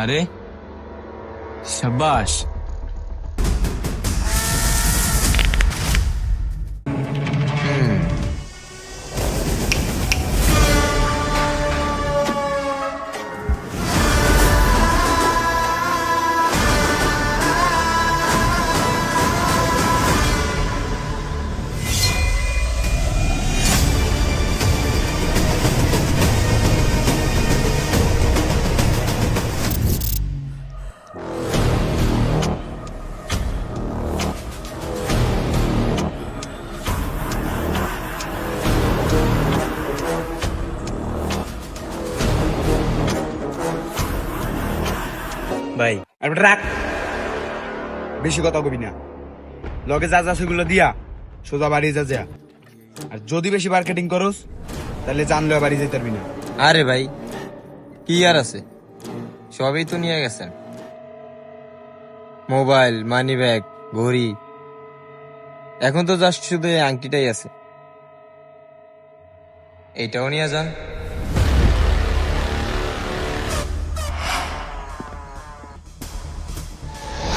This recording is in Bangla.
আরে শাবাশ। ভাই আর রাখ, বেশি কথা কবি না। লগে যা যা সেগুলো দিয়া সোজা বাড়ি যা যা। আর যদি বেশি মার্কেটিং করস তাহলে জানলে বাড়ি যেতে পারবি না। আরে ভাই কি আর আছে, সবই তো নিয়ে গেছেন, মোবাইল, মানি ব্যাগ, ঘড়ি। এখন তো জাস্ট শুধু এই আংটিটাই আছে, এইটাও নিয়ে যান।